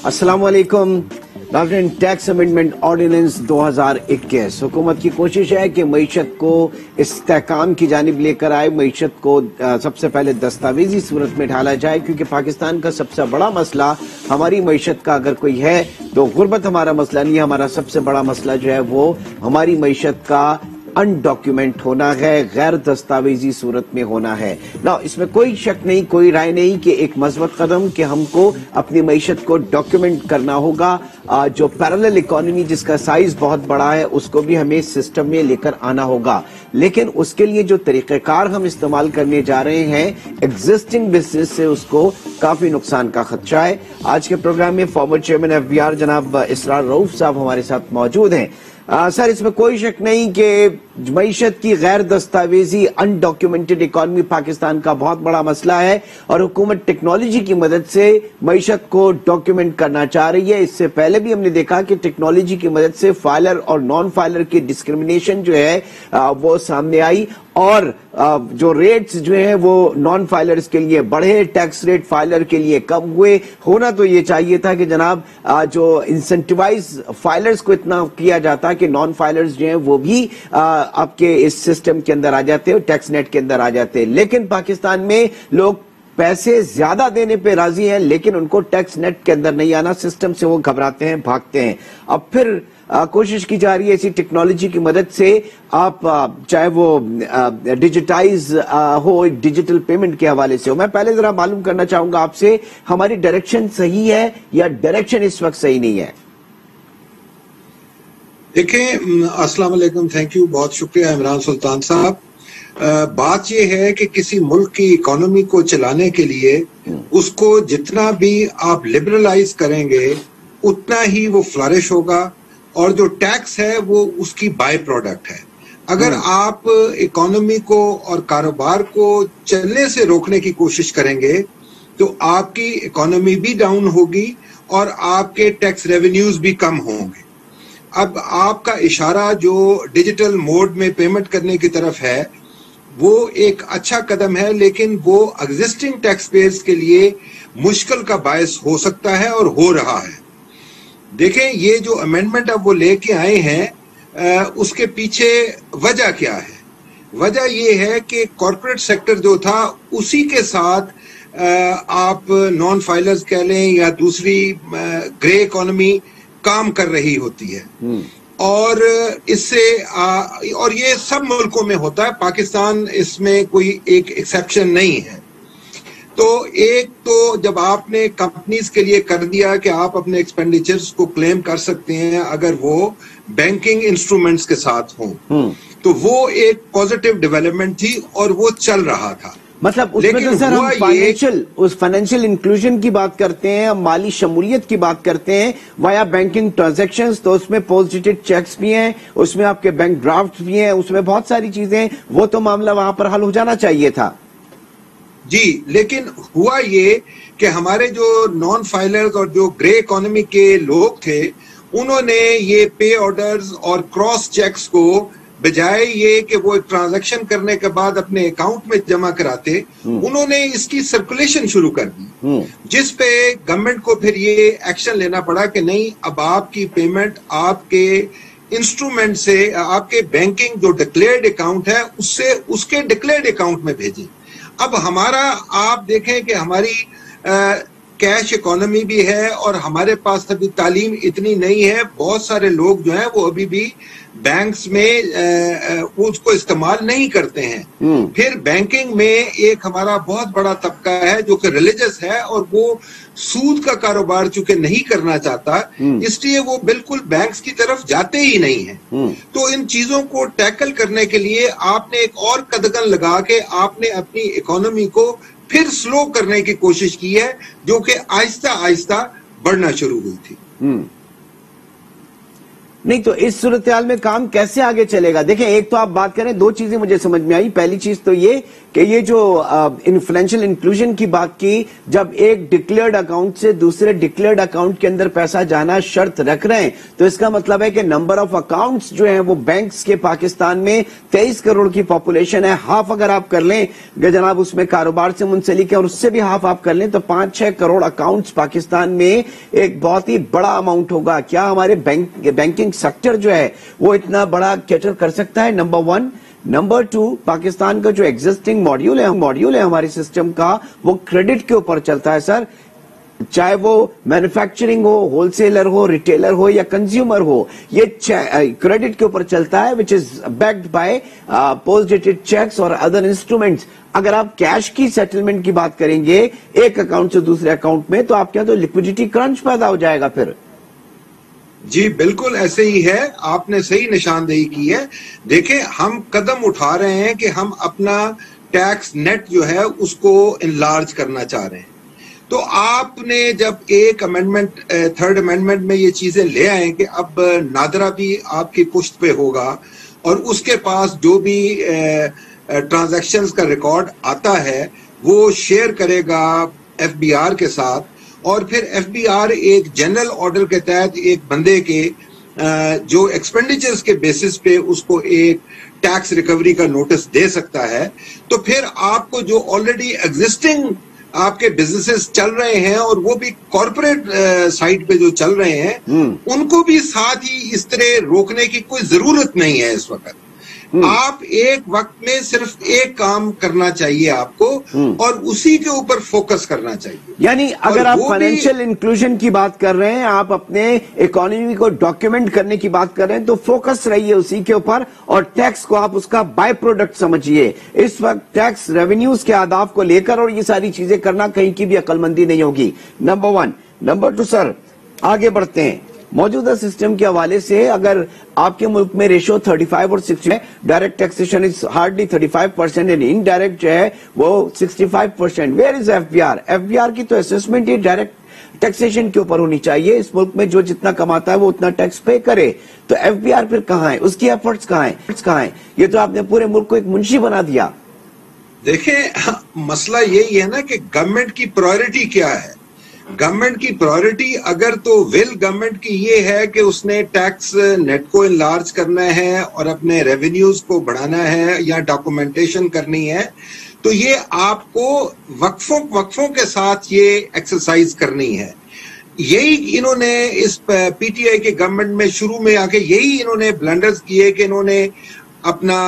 अस्सलाम वालेकुम। नाज़रीन, टैक्स अमेंडमेंट ऑर्डिनेंस 2021 हुकूमत की कोशिश है कि मईशत को इस्तेहकाम की जानिब लेकर आए, मईशत को सबसे पहले दस्तावेजी सूरत में ढाला जाए, क्योंकि पाकिस्तान का सबसे बड़ा मसला हमारी मईशत का अगर कोई है तो गुर्बत हमारा मसला नहीं है। हमारा सबसे बड़ा मसला जो है वो हमारी मईशत का अनडॉक्यूमेंट होना है, गैर दस्तावेजी सूरत में होना है ना। इसमें कोई शक नहीं, कोई राय नहीं कि एक मज़बूत कदम कि हमको अपनी मईशत को डॉक्यूमेंट करना होगा। जो पैरेलल इकोनॉमी जिसका साइज बहुत बड़ा है उसको भी हमें सिस्टम में लेकर आना होगा, लेकिन उसके लिए जो तरीक़ेकार हम इस्तेमाल करने जा रहे हैं एग्जिस्टिंग बिजनेस से उसको काफी नुकसान का खदशा है। आज के प्रोग्राम में फॉर्मर चेयरमैन FBR जनाब इसरार रऊफ साहब हमारे साथ मौजूद हैं। सर, इसमें कोई शक नहीं कि मईशत की गैर दस्तावेजी अनडॉक्यूमेंटेड इकॉनमी पाकिस्तान का बहुत बड़ा मसला है और हुकूमत टेक्नोलॉजी की मदद से मईशत को डॉक्यूमेंट करना चाह रही है। इससे पहले भी हमने देखा कि टेक्नोलॉजी की मदद से फाइलर और नॉन फाइलर की डिस्क्रिमिनेशन जो है वो सामने आई और जो रेट्स जो हैं वो नॉन फाइलर्स के लिए बढ़े, टैक्स रेट फाइलर के लिए कम हुए। होना तो ये चाहिए था कि जनाब जो इंसेंटिवाइज फाइलर्स को इतना किया जाता कि नॉन फाइलर्स जो हैं वो भी आपके इस सिस्टम के अंदर आ जाते हैं, टैक्स नेट के अंदर आ जाते हैं। लेकिन पाकिस्तान में लोग पैसे ज्यादा देने पे राजी हैं, लेकिन उनको टैक्स नेट के अंदर नहीं आना, सिस्टम से वो घबराते हैं, भागते हैं। अब फिर कोशिश की जा रही है इसी टेक्नोलॉजी की मदद से, आप चाहे वो डिजिटाइज हो, डिजिटल पेमेंट के हवाले से हो। मैं पहले जरा मालूम करना चाहूंगा आपसे, हमारी डायरेक्शन सही है या डायरेक्शन इस वक्त सही नहीं है? देखें, अस्सलाम वालेकुम, थैंक यू, बहुत शुक्रिया इमरान सुल्तान साहब। बात यह है कि किसी मुल्क की इकोनॉमी को चलाने के लिए उसको जितना भी आप लिबरलाइज करेंगे उतना ही वो फ्लरिश होगा, और जो टैक्स है वो उसकी बाय प्रोडक्ट है। अगर आप इकोनॉमी को और कारोबार को चलने से रोकने की कोशिश करेंगे तो आपकी इकोनॉमी भी डाउन होगी और आपके टैक्स रेवेन्यूज भी कम होंगे। अब आपका इशारा जो डिजिटल मोड में पेमेंट करने की तरफ है वो एक अच्छा कदम है, लेकिन वो एग्जिस्टिंग टैक्स पेयर्स के लिए मुश्किल का बायस हो सकता है और हो रहा है। देखें, ये जो अमेंडमेंट अब वो लेके आए हैं उसके पीछे वजह क्या है? वजह ये है कि कॉर्पोरेट सेक्टर जो था उसी के साथ आप नॉन फाइलर्स कह लें या दूसरी ग्रे इकोनॉमी काम कर रही होती है, और इससे और ये सब मुल्कों में होता है, पाकिस्तान इसमें कोई एक एक्सेप्शन नहीं है। तो एक तो जब आपने कंपनीज के लिए कर दिया कि आप अपने एक्सपेंडिचर्स को क्लेम कर सकते हैं अगर वो बैंकिंग इंस्ट्रूमेंट्स के साथ हों, तो वो एक पॉजिटिव डेवलपमेंट थी और वो चल रहा था। मतलब उसमें तो सर हम फाइनेंशियल इंक्लूजन की बात करते हैं, हम माली शमूलियत की बात करते हैं वाया बैंकिंग ट्रांजैक्शंस, तो उसमें पोस्ट डेटेड चेक्स भी हैं, उसमें आपके बैंक ड्राफ्ट भी हैं, उसमें बहुत सारी चीजें हैं। वो तो मामला वहां पर हल हो जाना चाहिए था जी। लेकिन हुआ ये कि हमारे जो नॉन फाइलर्स और जो ग्रे इकोनॉमी के लोग थे उन्होंने ये पे ऑर्डर्स और क्रॉस चेक्स को बजाय ये कि वो एक ट्रांजैक्शन करने के बाद अपने अकाउंट में जमा कराते, उन्होंने इसकी सर्कुलेशन शुरू कर दी, जिस पे गवर्नमेंट को फिर ये एक्शन लेना पड़ा कि नहीं, अब आपकी पेमेंट आपके इंस्ट्रूमेंट से, आपके बैंकिंग जो डिक्लेयर्ड अकाउंट है उससे उसके डिक्लेयर्ड अकाउंट में भेजें। अब हमारा आप देखें कि हमारी कैश इकोनॉमी भी है और हमारे पास अभी तालीम इतनी नहीं है, बहुत सारे लोग जो हैं वो अभी भी बैंक्स में उसको इस्तेमाल नहीं करते हैं। फिर बैंकिंग में एक हमारा बहुत बड़ा तबका है जो कि रिलीजियस है और वो सूद का कारोबार चूंकि नहीं करना चाहता, इसलिए वो बिल्कुल बैंक्स की तरफ जाते ही नहीं है। तो इन चीजों को टैकल करने के लिए आपने एक और कदगन लगा के आपने अपनी इकोनॉमी को फिर स्लो करने की कोशिश की है, जो कि आहिस्ता आहिस्ता बढ़ना शुरू हुई थी। نہیں تو اس صورتحال میں کام کیسے آگے چلے گا؟ دیکھیں ایک تو آپ بات کریں، دو چیزیں مجھے سمجھ میں آئی. پہلی چیز تو یہ کہ یہ جو فائنینشیل انکلوژن کی بات کی، جب ایک ڈکلیئرڈ اکاؤنٹ سے دوسرے ڈکلیئرڈ اکاؤنٹ کے اندر پیسہ جانا شرط رکھ رہے ہیں، تو اس کا مطلب ہے کہ نمبر آف اکاؤنٹس جو ہیں وہ بینکس کے پاکستان میں 23 کروڑ کی پاپولیشن ہے. ہاف اگر آپ کر لیں کہ جناب اس میں کاروبار سے منسلک ہے اور اس سے بھی ہاف آپ کر لیں تو 5-6 کروڑ اکاؤنٹس پاکستان میں ایک بہت ہی بڑا اماؤنٹ ہوگا. کیا ہمارے بینکنگ سیکٹر جو ہے وہ اتنا بڑا کیٹر کر سکتا ہے؟ نمبر 1. نمبر 2، پاکستان کا جو ایگزسٹنگ ماڈیول ہے ہمارے سسٹم کا، وہ کریڈٹ کے اوپر چلتا ہے سر. چاہے وہ مینوفیکچرنگ ہو، ہول سیلر ہو، ریٹیلر ہو یا کنزیومر ہو، یہ کریڈٹ کے اوپر چلتا ہے which is backed by post dated checks اور ادر انسٹرومنٹس. اگر آپ کیش کی سیٹلمنٹ کی بات کریں گے ایک اکاؤنٹ سے دوسرے اکاؤنٹ میں، تو آپ کیا تو لکوڈیٹی کرنچ پیدا ہو جائے گا پھر. جی بالکل ایسے ہی ہے، آپ نے صحیح نشاندہی کی ہے. دیکھیں ہم قدم اٹھا رہے ہیں کہ ہم اپنا ٹیکس نیٹ جو ہے اس کو انلارج کرنا چاہ رہے ہیں. تو آپ نے جب ایک امینڈمنٹ، تھرڈ امینڈمنٹ میں یہ چیزیں لے آئے کہ اب نادرہ بھی آپ کی پشت پہ ہوگا اور اس کے پاس جو بھی ٹرانزیکشنز کا ریکارڈ آتا ہے وہ شیئر کرے گا ایف بی آر کے ساتھ، اور پھر ایف بی آر ایک جنرل آرڈر کے تحت ایک بندے کے جو ایکسپینڈیچرز کے بیسس پہ اس کو ایک ٹیکس ریکوری کا نوٹس دے سکتا ہے. تو پھر آپ کو جو آلریڈی ایگزسٹنگ آپ کے بزنسز چل رہے ہیں اور وہ بھی کارپوریٹ سائٹ پہ جو چل رہے ہیں ان کو بھی ساتھ ہی اس طرح روکنے کی کوئی ضرورت نہیں ہے اس وقت. آپ ایک وقت میں صرف ایک کام کرنا چاہیے آپ کو اور اسی کے اوپر فوکس کرنا چاہیے. یعنی اگر آپ فائنینشیل انکلوژن کی بات کر رہے ہیں، آپ اپنے اکانومی کو ڈاکیومنٹ کرنے کی بات کر رہے ہیں، تو فوکس رہیے اسی کے اوپر اور ٹیکس کو آپ اس کا بائی پروڈکٹ سمجھیے. اس وقت ٹیکس ریونیوز کے آداب کو لے کر اور یہ ساری چیزیں کرنا کہیں کی بھی عقل مندی نہیں ہوگی. نمبر 1. نمبر 2 سر، آگے بڑھتے ہیں. موجودہ سسٹم کے حوالے سے اگر آپ کے ملک میں ریشو 35 اور 60 ہے، direct taxation is hardly 35% and indirect جو ہے وہ 65%. Where is F B R? F B R کی تو اسسمنٹ ہی ڈائریکٹ ٹیکسیشن کے اوپر ہونی چاہیے. اس ملک میں جو جتنا کماتا ہے وہ اتنا ٹیکس پے کرے. تو ایف بی آر پھر کہاں ہے؟ اس کی ایفرٹس کہاں ہیں؟ یہ تو آپ نے پورے ملک کو ایک منشی بنا دیا. دیکھیں مسئلہ یہی ہے نا کہ گورنمنٹ کی پرائرٹی کیا ہے. گورنمنٹ کی پرائرٹی اگر تو گورنمنٹ کی یہ ہے کہ اس نے ٹیکس نیٹ کو انلارج کرنا ہے اور اپنے ریونیوز کو بڑھانا ہے یا ڈاکومنٹیشن کرنی ہے، تو یہ آپ کو وقفوں کے ساتھ یہ ایکسرسائز کرنی ہے. یہی انہوں نے اس پی ٹی آئی کے گورنمنٹ میں شروع میں آ کے یہی انہوں نے بلنڈرز کیے کہ انہوں نے اپنا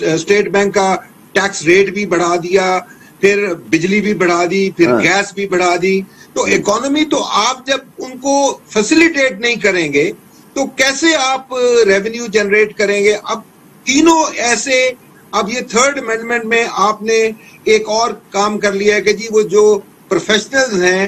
اسٹیٹ بینک کا ٹیکس ریٹ بھی بڑھا دیا، پھر بجلی بھی بڑھا دی، پھر گیس بھی بڑھا دی. تو اکانومی تو آپ جب ان کو فیسیلیٹیٹ نہیں کریں گے تو کیسے آپ ریونیو جنریٹ کریں گے؟ اب تینوں ایسے، اب یہ تھرڈ امینڈمنٹ میں آپ نے ایک اور کام کر لیا ہے کہ جی وہ جو پروفیشنلز ہیں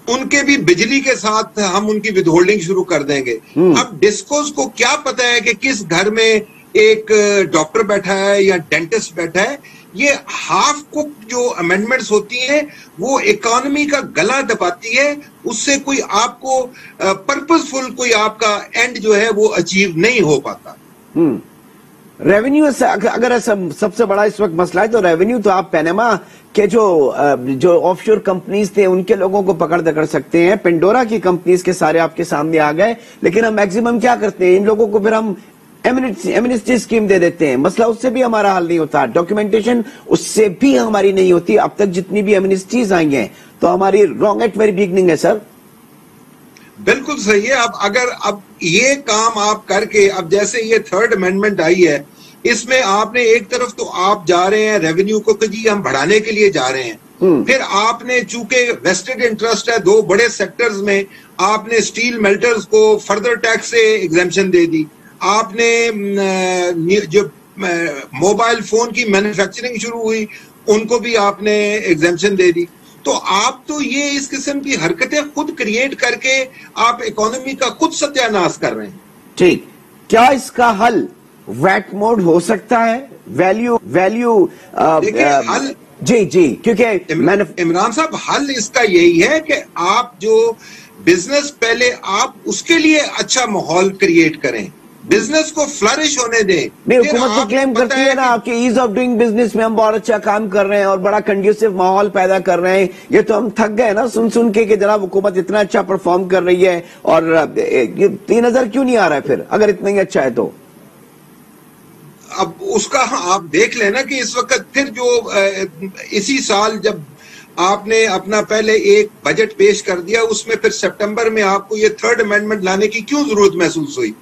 ان کے بھی بجلی کے ساتھ ہم ان کی ود ہولڈنگ شروع کر دیں گے. اب ڈسکوز کو کیا پتا ہے کہ کس گھر میں ایک ڈاکٹر بیٹھا ہے یا ڈینٹسٹ بیٹھا ہے؟ یہ ہاف کک جو امینڈمنٹس ہوتی ہیں وہ اکانومی کا گلا دباتی ہے، اس سے کوئی آپ کو پرپزفل کوئی آپ کا اینڈ جو ہے وہ اچیو نہیں ہو پاتا. ریونیو اگر سب سے بڑا اس وقت مسئلہ ہے تو ریونیو تو آپ پینما کے جو آف شور کمپنیز تھے ان کے لوگوں کو پکڑ سکتے ہیں. پینڈورا کی کمپنیز کے سارے آپ کے سامنے آ گئے، لیکن ہم میکسیمم کیا کرتے ہیں، ان لوگوں کو پھر ہم ایمنسٹی اسکیم دے دیتے ہیں. مسئلہ اس سے بھی ہمارا حل نہیں ہوتا، ڈاکیومنٹیشن اس سے بھی ہماری نہیں ہوتی. اب تک جتنی بھی ایمنسٹیز آئی ہیں تو ہماری رانگ ایٹ ویری بگننگ ہے سر. بالکل صحیح ہے. اب یہ کام آپ کر کے، اب جیسے یہ تھرڈ امینڈمنٹ آئی ہے، اس میں آپ نے ایک طرف تو آپ جا رہے ہیں ریونیو کو کہ جی ہم بڑھانے کے لیے جا رہے ہیں، پھر آپ نے چونکہ ویسٹڈ انٹرسٹ ہے دو بڑے سیکٹرز میں، آپ نے اسٹیل میلٹرز کو فردر ٹیکس سے ایگزمپشن دے دی. آپ نے جو موبائل فون کی مینوفیکچرنگ شروع ہوئی ان کو بھی آپ نے ایگزمپشن دے دی. تو آپ تو یہ اس قسم کی حرکتیں خود کریٹ کر کے آپ اکانومی کا خود ستیہ ناش کر رہے ہیں. ٹھیک، کیا اس کا حل ویٹ موڈ ہو سکتا ہے؟ ویلیو جی کیونکہ عمران صاحب حل اس کا یہی ہے کہ آپ جو बिजनेस पहले आप उसके लिए अच्छा माहौल क्रिएट करें, बिजनेस को फ्लरिश होने दें। नहीं, हुकूमत तो क्लेम करती है ना आपके ईज ऑफ डूइंग बिजनेस में हम बहुत अच्छा काम कर रहे हैं और बड़ा कंड्यूसिव माहौल पैदा कर रहे हैं। ये तो हम थक गए ना सुन के कि जनाब हुकूमत इतना अच्छा परफॉर्म कर रही है, और ये 3000 क्यों नहीं आ रहा है फिर, अगर इतना ही अच्छा है तो? अब उसका आप देख लेना कि इस वक्त फिर जो इसी साल जब आपने अपना पहले एक बजट पेश कर दिया, उसमें फिर सितंबर में आपको ये थर्ड अमेंडमेंट लाने की क्यों जरूरत महसूस हुई?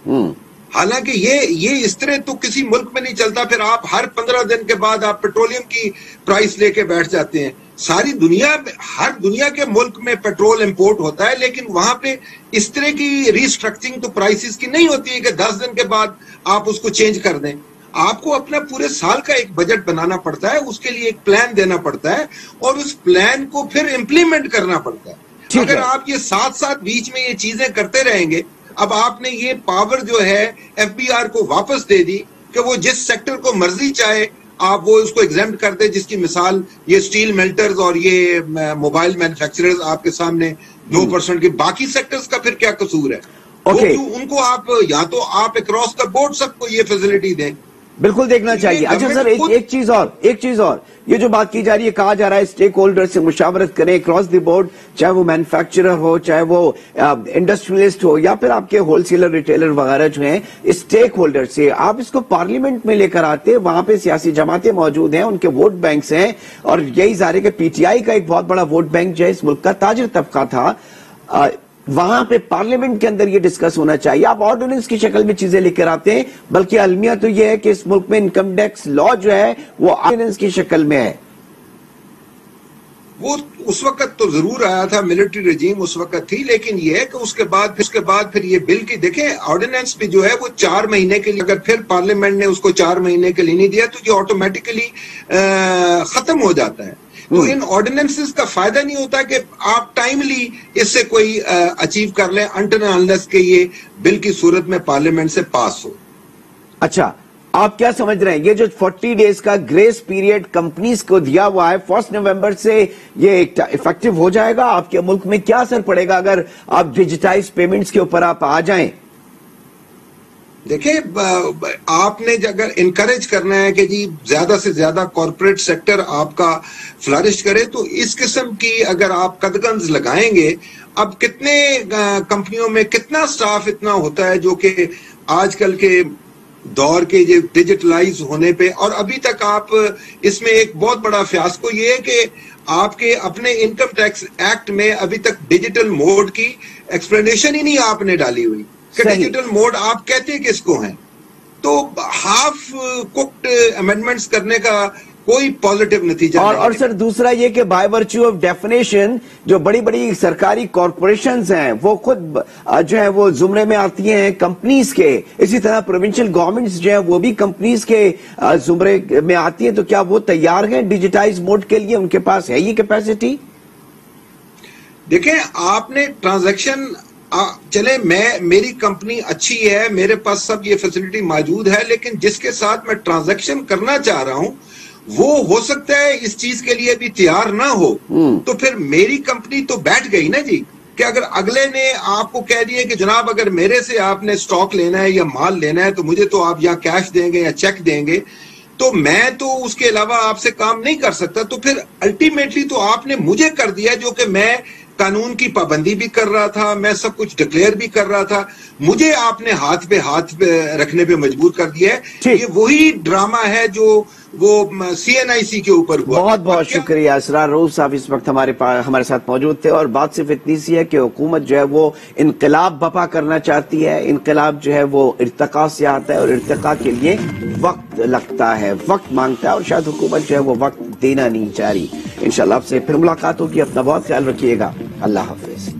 हालांकि ये इस तरह तो किसी मुल्क में नहीं चलता। फिर आप हर 15 दिन के बाद आप पेट्रोलियम की प्राइस लेके बैठ जाते हैं। सारी दुनिया, हर दुनिया के मुल्क में पेट्रोल इंपोर्ट होता है, लेकिन वहां पे इस तरह की रिस्ट्रक्चरिंग तो प्राइसेस की नहीं होती है कि 10 दिन के बाद आप उसको चेंज कर दें। आपको अपना पूरे साल का एक बजट बनाना पड़ता है, उसके लिए एक प्लान देना पड़ता है और उस प्लान को फिर इम्प्लीमेंट करना पड़ता है। अगर आप ये साथ बीच में ये चीजें करते रहेंगे, अब आपने ये पावर जो है एफबीआर को वापस दे दी कि वो जिस सेक्टर को मर्जी चाहे आप वो उसको एग्जेम्प्ट कर दे, जिसकी मिसाल ये स्टील मेल्टर्स और ये मोबाइल मैन्युफैक्चरर्स आपके सामने 2% के, बाकी सेक्टर्स का फिर क्या कसूर है? उनको आप या तो आप अक्रॉस द बोर्ड सबको ये फैसिलिटी दें। बिल्कुल देखना चाहिए। अच्छा सर, एक चीज और, ये जो बात की जा रही है, कहा जा रहा है स्टेक होल्डर से मुशावरत करें क्रॉस द बोर्ड, चाहे वो मैन्युफैक्चरर हो, चाहे वो इंडस्ट्रियलिस्ट हो, या फिर आपके होलसेलर रिटेलर वगैरह जो हैं, स्टेक होल्डर से आप इसको पार्लियामेंट में लेकर आते, वहां पे सियासी जमातें मौजूद हैं, उनके वोट बैंक्स हैं, और यही ज़ाहिर है कि पीटीआई का एक बहुत बड़ा वोट बैंक जो है इस मुल्क का ताजिर तबका था, वहां पे पार्लियामेंट के अंदर ये डिस्कस होना चाहिए। आप ऑर्डिनेंस की शक्ल में चीजें लेकर आते हैं, बल्कि अलमिया तो ये है कि इस मुल्क में इनकम टैक्स लॉ जो है वो ऑर्डिनेंस की शक्ल में है। वो उस वक्त तो जरूर आया था, मिलिट्री रेजिम उस वक्त थी, लेकिन ये है कि उसके बाद फिर ये बिल की देखें ऑर्डिनेंस भी जो है वो 4 महीने के लिए, अगर फिर पार्लियामेंट ने उसको 4 महीने के लिए नहीं दिया तो ये ऑटोमेटिकली खत्म हो जाता है। तो इन ऑर्डिनेंसेस का फायदा नहीं होता कि आप टाइमली इससे कोई अचीव कर लें अनटिल अनलेस के ये बिल की सूरत में पार्लियामेंट से पास हो। अच्छा, आप क्या समझ रहे हैं, ये जो 40 डेज का ग्रेस पीरियड कंपनीज को दिया हुआ है, 1 नवंबर से ये इफेक्टिव हो जाएगा? आपके मुल्क में क्या असर पड़ेगा अगर आप डिजिटाइज पेमेंट्स के ऊपर आप आ जाएं? देखिए, आपने अगर इनकरेज करना है कि जी ज्यादा से ज्यादा कॉर्पोरेट सेक्टर आपका फ्लरिश करे, तो इस किस्म की अगर आप कदगंज लगाएंगे, अब कितने कंपनियों में कितना स्टाफ इतना होता है जो कि आजकल के दौर के जो डिजिटलाइज होने पे, और अभी तक आप इसमें एक बहुत बड़ा फियास्को ये है कि आपके अपने इनकम टैक्स एक्ट में अभी तक डिजिटल मोड की एक्सप्लेनेशन ही नहीं आपने डाली हुई कि डिजिटल मोड आप कहते किसको हैं। तो हाफ कुक्ड अमेंडमेंट्स करने का कोई पॉजिटिव नतीजा नहीं। और सर दूसरा ये कि बाय वर्च्यू ऑफ डेफिनेशन जो बड़ी बड़ी सरकारी कॉरपोरेशंस हैं वो खुद जो है वो जुमरे में आती हैं कंपनीज के, इसी तरह प्रोविंशियल गवर्नमेंट्स जो है वो भी कंपनीज के जुमरे में आती हैं। तो क्या वो तैयार हैं डिजिटाइज मोड के लिए? उनके पास है ये कैपेसिटी? देखें, आपने ट्रांजैक्शन चले मेरी कंपनी अच्छी है, मेरे पास सब ये फैसिलिटी मौजूद है, लेकिन जिसके साथ मैं ट्रांजैक्शन करना चाह रहा हूं वो हो सकता है इस चीज के लिए भी तैयार ना हो, तो फिर मेरी कंपनी तो बैठ गई ना जी। कि अगर अगले ने आपको कह दिया कि जनाब अगर मेरे से आपने स्टॉक लेना है या माल लेना है तो मुझे तो आप या कैश देंगे या चेक देंगे, तो मैं तो उसके अलावा आपसे काम नहीं कर सकता। तो फिर अल्टीमेटली तो आपने मुझे कर दिया जो कि मैं कानून की पाबंदी भी कर रहा था, मैं सब कुछ डिक्लेयर भी कर रहा था, मुझे आपने हाथ पे रखने पे मजबूर कर दिया है। ये वही ड्रामा है जो वो सीएनआईसी के ऊपर हुआ। बहुत बहुत शुक्रिया। असरार रऊफ साहब इस वक्त हमारे साथ मौजूद थे, और बात सिर्फ इतनी सी है कि हुकूमत जो है वो इनकलाब बपा करना चाहती है। इनकलाब जो है वो इर्तिका से आता है और इर्तिका के लिए वक्त लगता है, वक्त मांगता है, और शायद हुकूमत जो है वो वक्त देना नहीं चाह रही। इंशाल्लाह आपसे फिर मुलाकात होगी। अपना बहुत ख्याल रखिएगा। अल्लाह हाफिज।